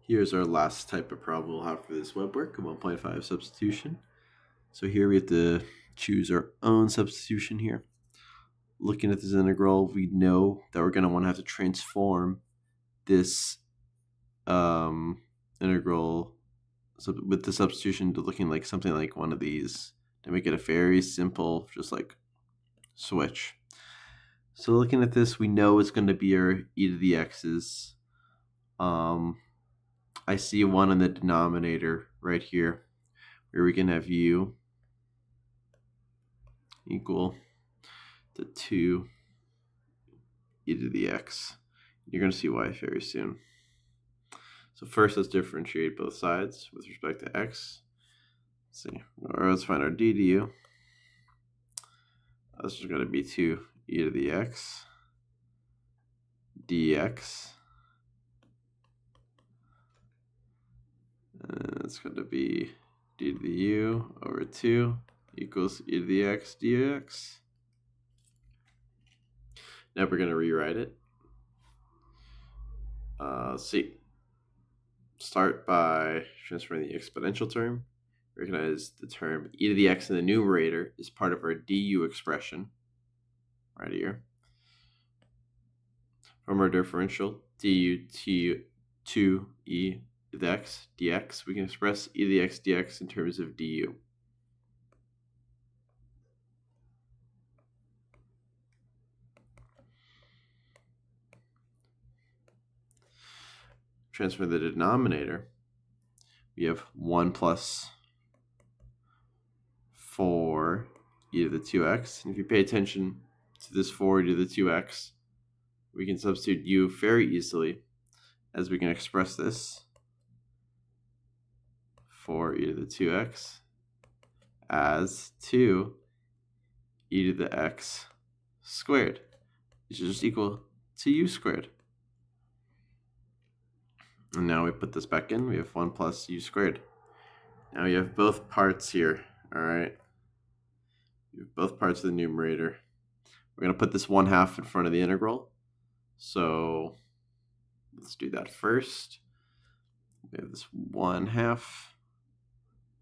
Here's our last type of problem we'll have for this WeBWorK, a 1.5 substitution. So here we have to choose our own substitution here. Looking at this integral, we know that we're going to want to have to transform this integral with the substitution to looking like something like one of these to make it a very simple, just like switch. So looking at this, we know it's going to be our e to the x's. I see 1 in the denominator right here, where we can have u equal to 2 e to the x. You're going to see why very soon. So first, let's differentiate both sides with respect to x. Let's see, or let's find our d du. This is going to be 2 e to the x dx. And it's going to be d to the u over 2 equals e to the x dx. Now we're going to rewrite it. Let's see. Start by transferring the exponential term. Recognize the term e to the x in the numerator is part of our du expression right here. From our differential du to 2e to the x dx, we can express e to the x dx in terms of du. Transfer the denominator. We have 1 plus 4 e to the 2x. And if you pay attention to this 4 e to the 2x, we can substitute u very easily, as we can express this 4 e to the 2x as 2 e to the x squared, which is just equal to u squared. And now we put this back in. We have 1 plus u squared. Now you have both parts here. All right. You have both parts of the numerator. We're going to put this 1/2 in front of the integral. So let's do that first. We have this 1/2.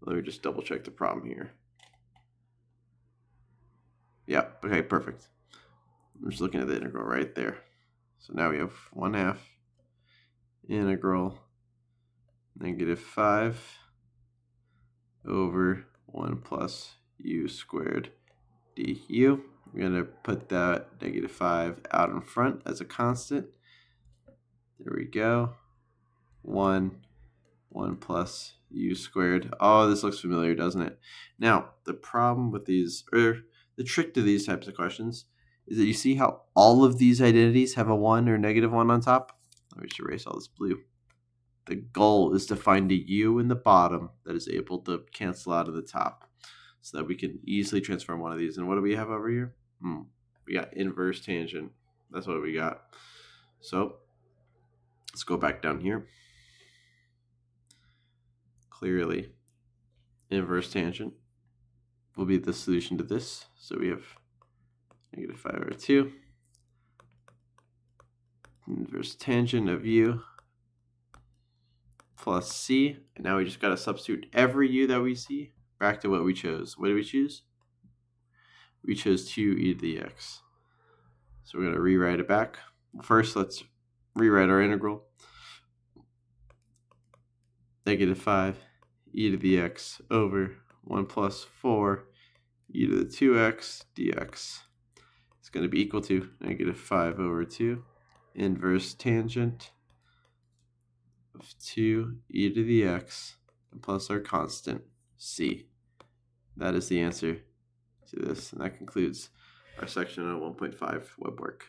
Let me just double check the problem here. Yeah, okay, perfect. I'm just looking at the integral right there. So now we have 1/2 integral -5 over 1 plus u squared du. We're going to put that -5 out in front as a constant. There we go. 1 plus u squared. Oh, this looks familiar, doesn't it? Now, the problem with these, or the trick to these types of questions, is that you see how all of these identities have a 1 or -1 on top? Let me just erase all this blue. The goal is to find a u in the bottom that is able to cancel out of the top so that we can easily transform one of these. And what do we have over here? We got inverse tangent. That's what we got. So let's go back down here. Clearly, inverse tangent will be the solution to this. So we have -5 over 2. Inverse tangent of u plus c. And now we just got to substitute every u that we see back to what we chose. What did we choose? We chose 2 e to the x. So we're going to rewrite it back. First, let's rewrite our integral. -5 e to the x over 1 plus 4 e to the 2x dx. It's going to be equal to -5 over 2 inverse tangent of 2 e to the x plus our constant c. That is the answer to this, and that concludes our section on 1.5 WeBWorK.